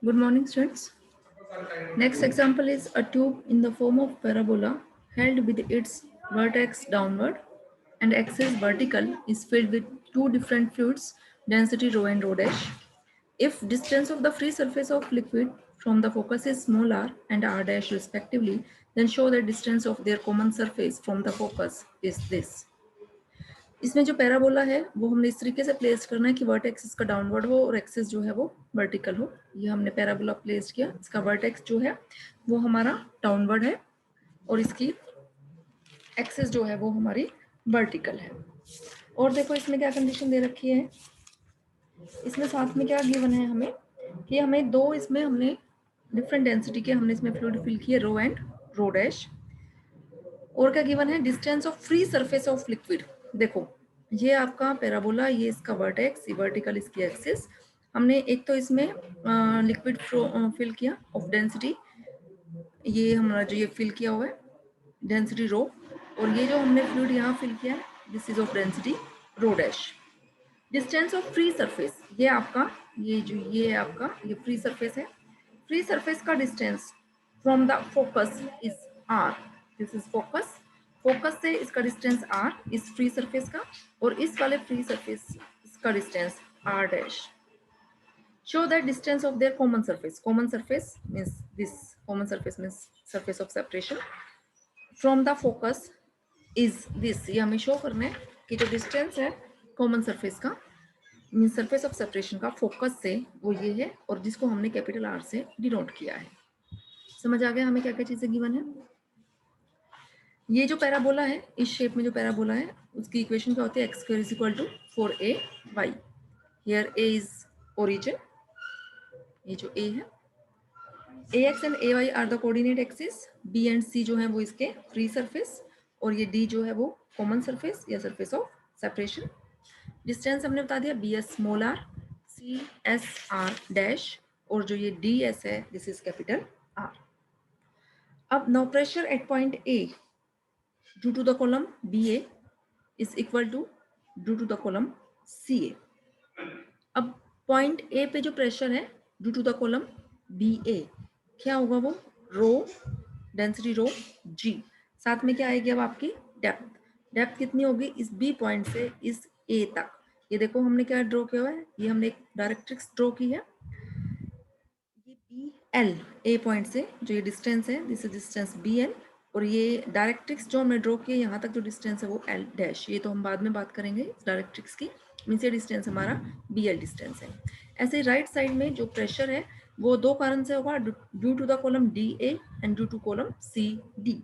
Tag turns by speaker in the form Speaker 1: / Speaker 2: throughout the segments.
Speaker 1: Good morning, students. Next example is a tube in the form of parabola held with its vertex downward and axis vertical is filled with two different fluids, density rho and rho dash. If distance of the free surface of liquid from the focus is small r and r dash respectively, then show that distance of their common surface from the focus is this. इसमें जो parabola है वो हमने इस तरीके से place करना है कि वर्टेक्स इसका डाउनवर्ड हो और एक्सिस जो है वो वर्टिकल हो। ये हमने पैराबोला प्लेस किया, इसका वर्टेक्स जो है वो हमारा डाउनवर्ड है और इसकी एक्सिस जो है वो हमारी वर्टिकल है। और देखो इसमें क्या कंडीशन दे रखी है, इसमें साथ में क्या गिवन है हमें कि हमें दो इसमें हमने डिफरेंट डेंसिटी के हमने इसमें फ्लूइड फिल किए रो एंड रो डैश। और क्या गिवन है, distance of free surface of liquid. देखो ये आपका पैराबोला, ये इसका वर्टेक्स, ये वर्टिकल इसकी एक्सिस। हमने एक तो इसमें लिक्विड फिल किया ऑफ डेंसिटी, ये हमारा जो ये फिल किया हुआ है डेंसिटी रो, और ये जो हमने फ्लूइड यहाँ फिल किया है this is of density rho dash. Distance of free surface, ये आपका ये आपका ये फ्री सरफेस है। फ्री सरफेस का distance from the focus is R, this is focus. Focus से इसका डिस्टेंस आर इस फ्री सरफेस का, और इस वाले फ्री सरफेस इसका distance R dash. Show that distance of their common surface, common surface means this, common surface means surface of separation from the focus is this. ये हमें show करना है कि जो डिस्टेंस है कॉमन सरफेस का mean surface of separation का focus से, वो ये है, और जिसको हमने कैपिटल आर से डिनोट किया है। समझ आ गया हमें क्या क्या चीजें गिवन है। ये जो पैराबोला है, इस शेप में जो पैराबोला है उसकी इक्वेशन क्या होती है, x square is equal to 4ay। Here A is origin, ये जो ए है, ax and ay are the coordinate axis, b and c जो है वो इसके फ्री सरफेस, और ये d जो है वो कॉमन सरफेस या सरफेस ऑफ सेपरेशन। डिस्टेंस हमने बता दिया B S small R, C S R dash, और जो ये डी एस है दिस इज कैपिटल आर। अब now pressure at point A due to the column B A is equal to due to the column C A. अब point A पे जो pressure है due to the column B A क्या होगा, वो rho density rho जी, साथ में क्या आएगी अब आपकी डेप्थ। डेप्थ कितनी होगी इस बी पॉइंट से इस ए तक। ये देखो हमने क्या ड्रॉ किया हुआ है, ये हमने एक डायरेक्ट्रिक्स ड्रॉ की है। ये बी एल ए पॉइंट से जो ये डिस्टेंस है this is distance B L, और ये डायरेक्ट्रिक्स जो हमने ड्रॉ किया यहाँ तक जो डिस्टेंस है वो एल डैश। ये तो हम बाद में बात करेंगे इस डायरेक्ट्रिक्स की, मीन्स ये डिस्टेंस हमारा बी एल डिस्टेंस है। ऐसे राइट साइड में जो प्रेशर है वो दो कारण से होगा, due to the column D A and due to column C D.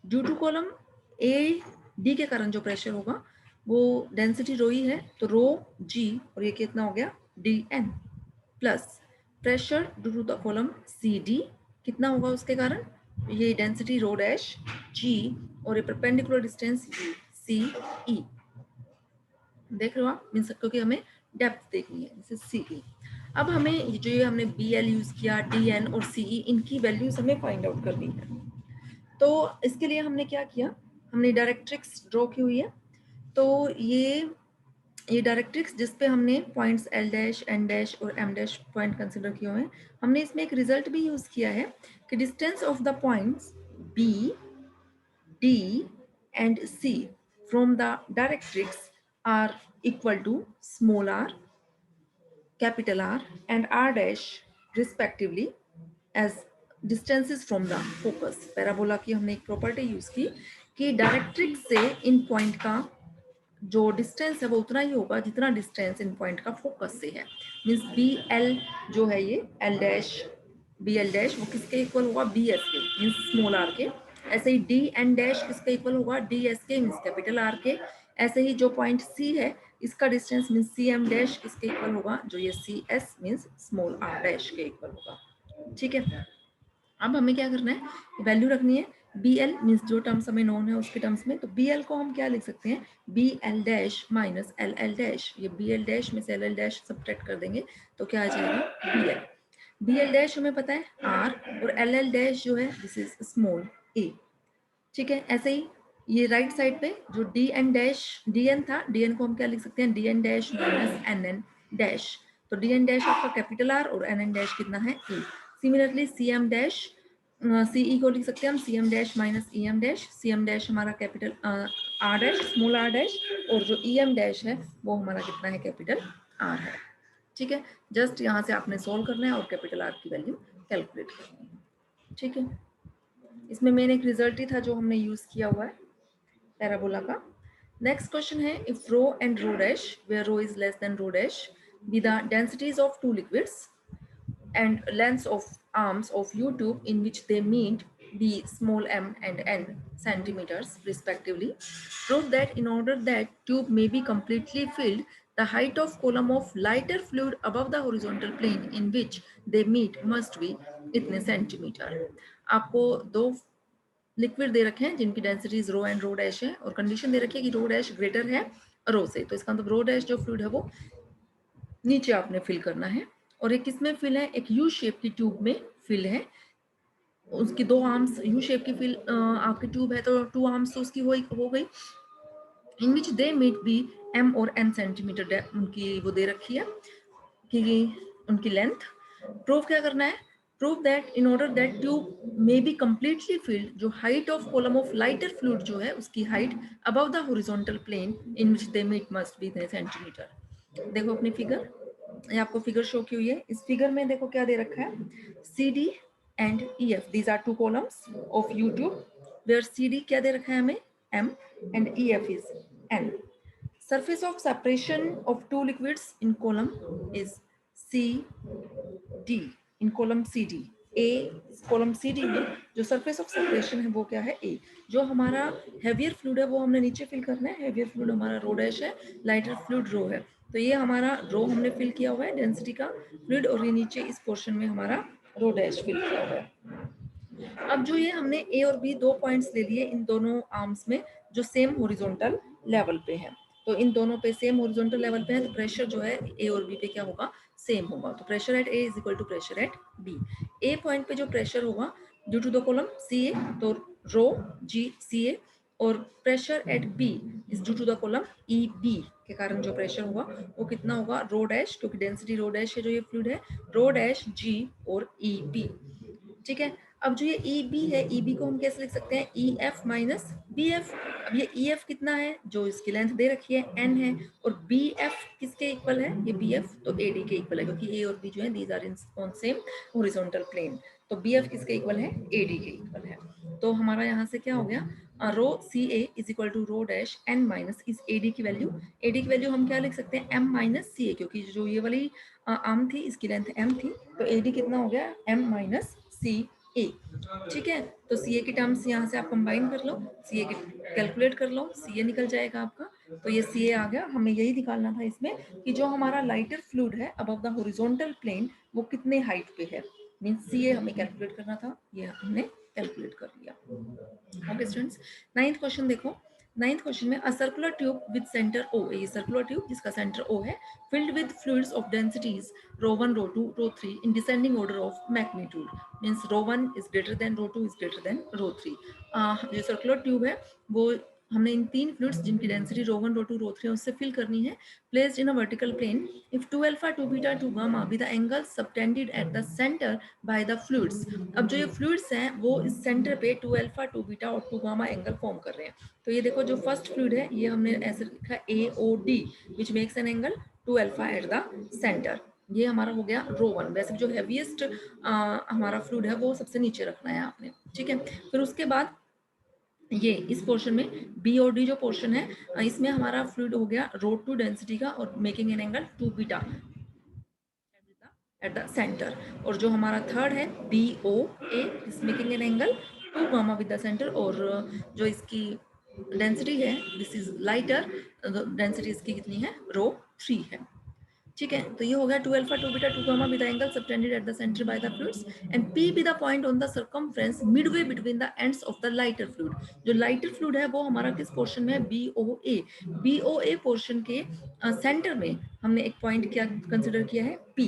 Speaker 1: Due to column A D के कारण जो प्रेशर होगा वो डेंसिटी रो ही है, तो रो जी, और ये कितना हो गया D N, plus pressure due to the column C D कितना होगा उसके कारण, ये डेंसिटी रो डैश जी, और ये परपेंडिकुलर डिस्टेंस यू सी ई। देख रहे हो आप, मीन क्योंकि हमें डेप्थ देखनी है, जैसे सी ई। अब हमें जो ये हमने बी एल यूज किया, डी एन और सी ई, इनकी वैल्यूज हमें फाइंड आउट करनी है। तो इसके लिए हमने क्या किया, हमने डायरेक्ट्रिक्स ड्रॉ की हुई है। तो ये डायरेक्ट्रिक्स जिस पे हमने points L dash N dash और एम डैश पॉइंट कंसिडर किए हुए हैं, हमने इसमें एक रिजल्ट भी यूज किया है कि distance of the points B D and C from the directrix are equal to small R, capital R and R dash respectively as distances from the focus। Parabola की हमने एक प्रॉपर्टी यूज की कि directrix से इन point का जो distance है वो उतना ही होगा जितना डिस्टेंस इन पॉइंट का फोकस से है। मीन्स बी एल जो है ये L dash B L dash वो किसके इक्वल होगा, बी एस के मीन्स स्मॉल आर के। ऐसे ही डी एन डैश किसके इक्वल होगा, डी एस के मीन्स कैपिटल आर के। ऐसे ही जो पॉइंट सी है इसका distance means C M dash किसके इक्वल होगा, जो ये C S means small R dash के इक्वल होगा। ठीक है, अब हमें क्या करना है, वैल्यू रखनी है बी एल मीन्स जो टर्म्स हमें नोन है उसके टर्म्स में। तो बी एल को हम क्या लिख सकते हैं, B L dash minus L L dash. ये बी एल डैश में से एल एल डैश सब्ट्रैक्ट कर देंगे तो क्या आ जाएगा B L. B L dash हमें पता है आर, और एल एल डैश जो है दिस इज स्मॉल ए। ठीक है, ऐसे ही ये राइट साइड पे जो D N dash D N था, डी एन को हम क्या लिख सकते हैं, D N dash minus N N dash. तो डी एन डैश आपका कैपिटल आर और एन एन डैश कितना है E. Similarly C M dash C E को लिख सकते हैं हम C M dash minus E M dash. C M dash हमारा capital R dash small R dash और जो ई एम डैश है वो हमारा कितना है कैपिटल आर है। ठीक है, जस्ट यहाँ से आपने सोल्व करना है और कैपिटल आर की वैल्यू कैलकुलेट करनी है। ठीक है, इसमें मेन एक रिजल्ट ही था जो हमने यूज किया हुआ है पैराबोला का। नेक्स्ट क्वेश्चन है if rho and rho dash where rho is less than rho dash be the densities of two liquids and lengths of arms of U-tube in which they meet be small m and n centimeters respectively. Prove that in order that tube may be completely filled, the height of column of lighter fluid above the horizontal plane in which they meet must be इतने centimetre. आपको दो liquid दे रखे हैं जिनकी densities rho and rho dash है और condition दे रखी है कि रो डैश ग्रेटर है रो से, तो इसका मतलब रो डैश जो फ्लूइड है वो नीचे आपने फिल करना है। और एक किसमें फिल है, एक यू शेप की ट्यूब में फिल है, उसकी दो आर्म्स यू शेप की फिल आपकी ट्यूब है तो टू आर्म्स तो उसकी हो गई। इन which they meet B M और एन सेंटीमीटर उनकी वो दे रखी है कि उनकी लेंथ। प्रूव क्या करना है, prove that in order that tube may be completely filled, जो height of column of lighter fluid जो है उसकी height above the horizontal plane in which they meet must be centimetre. देखो अपनी फिगर, ये आपको फिगर शो की हुई है। इस फिगर में देखो क्या दे रखा है, C D and E F, these are two columns of U tube where C D क्या दे रखा है हमें M and E F is N. Surface of separation of two liquids in column is C D, in column C D A, column C D में जो surface of separation है वो क्या है ए। जो हमारा हैवियर फ्लूइड है वो हमने नीचे फिल करना है, हैवियर फ्लूइड हमारा रो डैश है, लाइटर फ्लूइड रो है, तो ये हमारा रो हमने फिल किया हुआ है डेंसिटी का फ्लूइड और ये नीचे इस पोर्शन में हमारा रो डैश फिल किया हुआ है। अब जो ये हमने ए और बी दो पॉइंट्स ले लिए इन दोनों आर्म्स में जो सेम हॉरिजॉन्टल लेवल पे है, तो इन दोनों पे सेम हॉरिजॉन्टल लेवल पे है तो प्रेशर जो है ए और बी पे क्या होगा सेम होगा, तो pressure at A is equal to pressure at B. A point पे जो प्रेशर होगा due to the column C A तो रो जी सी ए, और pressure at B is due to the column E B के कारण जो pressure होगा वो कितना होगा रो डैश, क्योंकि डेंसिटी रो डैश है जो ये फ्लूइड है, रो डैश जी और ई बी। ठीक है, अब जो ये ई बी है ई बी को हम कैसे लिख सकते हैं E F minus B F. अब ये ई एफ कितना है जो इसकी लेंथ दे रखी है एन है, और बी एफ किसके इक्वल है ये बी एफ तो ए डी के इक्वल है, क्योंकि ए और बी जो है these are in on same horizontal plane, तो बी एफ किसके इक्वल है ए डी के इक्वल है। तो हमारा यहाँ से क्या हो गया rho C A is equal to rho dash N minus is A D की वैल्यू, ए डी की वैल्यू हम क्या लिख सकते हैं एम माइनस सी ए, क्योंकि जो ये वाली आर्म थी इसकी लेंथ एम थी तो ए डी कितना हो गया एम माइनस सी ए। ठीक है, तो सी ए की टर्म्स यहाँ से आप कंबाइन कर लो, सी ए की कैलकुलेट कर लो, सी ए निकल जाएगा आपका, तो ये सी ए आ गया। हमें यही निकालना था इसमें कि जो हमारा लाइटर फ्लूइड है अबव द हॉरिजॉन्टल प्लेन वो कितने हाइट पे है, मींस सी ए हमें कैलकुलेट करना था, ये हमने कैलकुलेट कर लिया। ओके स्टूडेंट्स, नाइन्थ क्वेश्चन देखो। नाइन्थ क्वेश्चन में a circular tube with centre O, ये सर्कुलर ट्यूब जिसका सेंटर ओ है, filled with fluids of densities row 1 row 2 row 3 in descending order of magnitude, means row 1 is greater than row 2 is greater than रो 3। जो circular tube है वो हमने इन तीन fluids जिनकी density rho 1 रो 2 रो 3 उससे fill करनी है, placed in a vertical plane if 2 alpha 2 beta 2 gamma with the angle subtended at the centre by the fluids. अब जो ये फ्लूइड्स हैं वो इस सेंटर पे 2 अल्फा 2 बीटा और 2 गामा एंगल फॉर्म कर रहे हैं, तो ये देखो जो फर्स्ट फ्लूइड है ये हमने ऐसे लिखा ए O D which makes an angle 2 alpha eight the centre, ये हमारा हो गया रो 1। वैसे जो हैवीएस्ट हमारा फ्लूइड है वो सबसे नीचे रखना है आपने। ठीक है, फिर उसके बाद ये इस पोर्शन में बी और डी जो पोर्शन है इसमें हमारा फ्लूइड हो गया रो 2 डेंसिटी का और making an angle 2 beta at the centre, और जो हमारा थर्ड है B O A is making an angle 2 gamma with the centre, और जो इसकी डेंसिटी है दिस इज लाइटर, डेंसिटी इसकी कितनी है रो 3 है। ठीक है, तो ये हो गया 2 alpha 2 beta 2 gamma with angle subtended at the centre by the fluids and P be the point on the circumference midway between the ends of the lighter fluid. जो लाइटर फ्लूइड है वो हमारा किस पोर्शन में है B O A, B O A portion के centre में हमने एक पॉइंट क्या कंसिडर किया है P,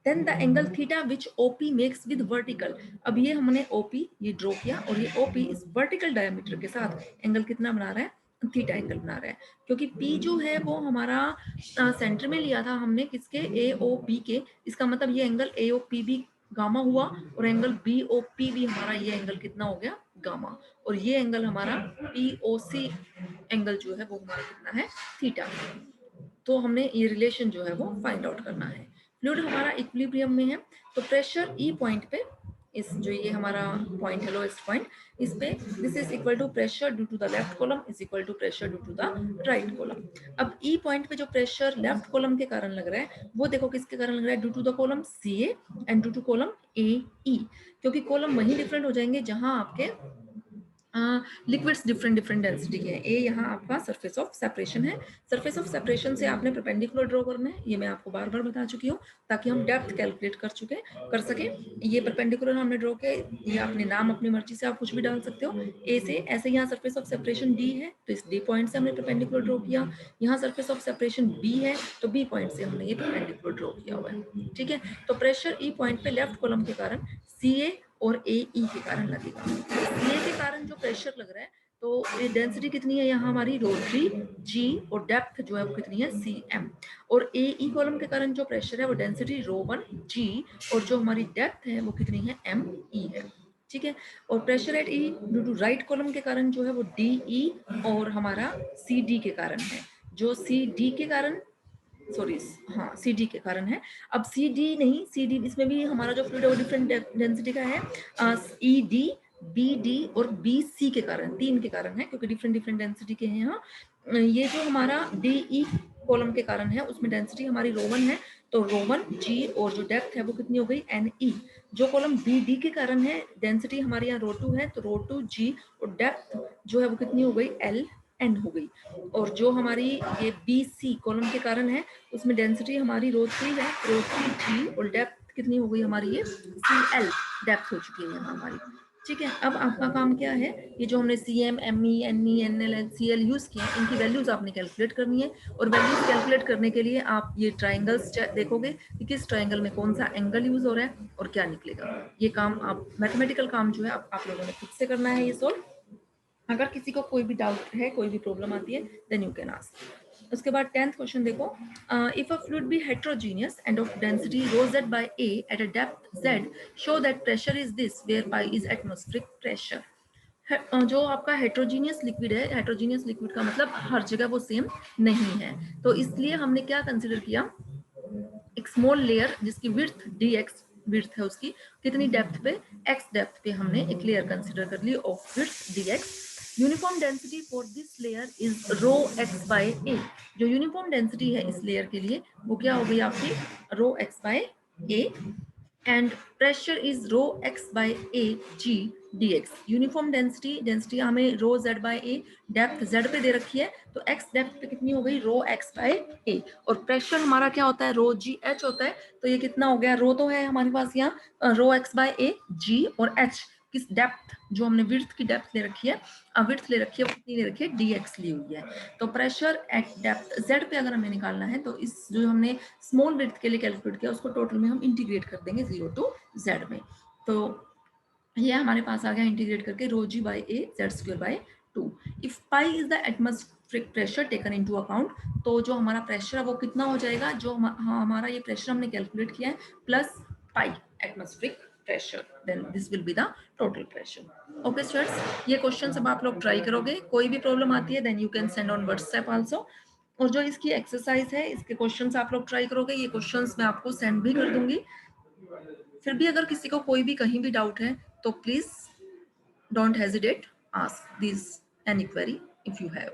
Speaker 1: then the angle theta which OP makes with vertical. अब ये हमने ओपी ये ड्रॉ किया और ये ओपी इस वर्टिकल डायमीटर के साथ एंगल कितना बना रहा है थीटा एंगल बना रहा है, क्योंकि P जो है वो हमारा सेंटर में लिया था हमने किसके, AOP के। इसका मतलब ये एंगल AOP भी गामा हुआ और एंगल BOP भी हमारा ये एंगल कितना हो गया, गामा। और ये एंगल हमारा POC एंगल जो है वो हमारा कितना है, थीटा। तो हमने ये रिलेशन जो है वो फाइंड आउट करना है। फ्लूइड हमारा इक्विलिब्रियम में है, तो प्रेशर ई पॉइंट पे, इस जो ये हमारा पॉइंट है लोएस्ट पॉइंट, इस पे this is equal to pressure due to the left column is equal to pressure due to the right column. अब ई पॉइंट पे जो प्रेशर लेफ्ट कॉलम के कारण लग रहा है वो देखो किसके कारण लग रहा है, due to the column CA and due to column AE, क्योंकि कॉलम वही डिफरेंट हो जाएंगे जहां आपके लिक्विड्स डिफरेंट डिफरेंट डेंसिटी के हैं। ए यहाँ आपका सरफेस ऑफ सेपरेशन है, सरफेस ऑफ सेपरेशन से आपने परपेंडिकुलर ड्रॉ करना है, ये मैं आपको बार बार बता चुकी हूँ ताकि हम डेप्थ कैलकुलेट कर सके। ये परपेंडिकुलर हमने ड्रॉ किया, ये अपने नाम अपनी मर्जी से आप कुछ भी डाल सकते हो ए से। ऐसे यहाँ सरफेस ऑफ सेपरेशन डी है तो इस डी पॉइंट से हमने परपेंडिकुलर ड्रॉ किया, यहाँ सरफेस ऑफ सेपरेशन बी है तो बी पॉइंट से हमने ये परपेंडिकुलर ड्रॉ किया हुआ है, ठीक है। तो प्रेशर ई पॉइंट पे लेफ्ट कॉलम के कारण CA और AE के कारण लगेगा। CA के कारण जो प्रेशर लग रहा है तो ये डेंसिटी कितनी है यहाँ हमारी ρ3 G और डेप्थ जो है वो कितनी है CM। और AE कॉलम के कारण जो प्रेशर है वो डेंसिटी ρ1 G और जो हमारी डेप्थ है वो कितनी है ME है, ठीक है। और pressure at E due to right column के कारण जो है वो DE और हमारा CD के कारण है, जो CD के कारण सॉरी हाँ CD के कारण है। अब CD नहीं, CD इसमें भी हमारा जो फ्लूइड है वो डिफरेंट डेंसिटी का है, ED BD और BC के कारण, तीन के कारण है क्योंकि डिफरेंट डिफरेंट डेंसिटी के हैं यहाँ। ये जो हमारा DE कॉलम के कारण है उसमें डेंसिटी हमारी ρ1 है, तो ρ1 G और जो डेप्थ है वो कितनी हो गई NE। जो कॉलम BD के कारण है डेंसिटी हमारे यहाँ ρ2 है, तो ρ2 G और डेप्थ जो है वो कितनी हो गई LN हो गई। और जो हमारी ये BC कॉलम के कारण है उसमें डेंसिटी हमारी ρ3 है, ρ3 G और डेप्थ कितनी हो गई हमारी ये CL डेप्थ हो चुकी है यहाँ हमारी, ठीक है। अब आपका काम क्या है, ये जो हमने CM ME NE NL CL use किया इनकी वैल्यूज आपने कैलकुलेट करनी है। और वैल्यूज कैलकुलेट करने के लिए आप ये ट्राइंगल्स देखोगे कि किस ट्राइंगल में कौन सा एंगल यूज हो रहा है और क्या निकलेगा। ये काम आप मैथमेटिकल काम जो है आप लोगों ने खुद से करना है ये सोल्व। अगर किसी को कोई भी डाउट है, कोई भी प्रॉब्लम आती है देन यू कैन आस्क। उसके बाद 10th क्वेश्चन देखो, if a fluid be heterogeneous and of density rho z by a at a depth z, show that pressure is this whereby is atmospheric pressure। जो आपका heterogeneous liquid है, heterogeneous liquid का मतलब हर जगह वो same नहीं है, तो इसलिए हमने क्या कंसिडर किया, एक स्मॉल लेयर जिसकी विड्थ dx विड्थ है उसकी कितनी डेप्थ पे, x डेप्थ पे हमने एक लेयर कंसिडर कर ली of width dx। Uniform density for this layer is row x bye ए। जो यूनिफॉर्म डेंसिटी है इस लेयर के लिए वो क्या हो गई आपकी रो x bye A. And pressure is row x bye A G D x. Uniform density हमें रो जेड बाय ए, डेप्थ जेड पे दे रखी है तो एक्स डेप्थ पे कितनी हो गई रो एक्स बाय ए। और प्रेशर हमारा क्या होता है रो जी एच होता है, तो ये कितना हो गया, रो तो है हमारे पास यहाँ रो एक्स बाय ए जी और एच किस डेप्थ जो हमने विड्थ की डेप्थ ले रखी है, विड्थ ले रखी है वो कितनी ले रखी है dx ली हुई है। तो प्रेशर एट डेप्थ z पे अगर हमें निकालना है तो इस जो हमने स्मॉल विड्थ के लिए कैलकुलेट किया उसको टोटल में हम इंटीग्रेट कर देंगे 0 to z में। तो ये हमारे पास आ गया इंटीग्रेट करके रो जी by A Z square by 2। If pi is the atmospheric pressure taken into account, तो जो हमारा प्रेशर है वो कितना हो जाएगा, जो हमारा ये प्रेशर हमने कैलकुलेट किया है plus pi atmospheric pressure, then this will be the total pressure. Okay students, ये क्वेश्चन सब आप लोग ट्राई करोगे, कोई भी प्रॉब्लम आती है then you can send on WhatsApp also. और जो इसकी एक्सरसाइज है इसके क्वेश्चंस आप लोग ट्राई करोगे, ये क्वेश्चंस मैं आपको सेंड भी कर दूंगी। फिर भी अगर किसी को कोई भी कहीं भी डाउट है तो please don't hesitate, ask this any query if you have.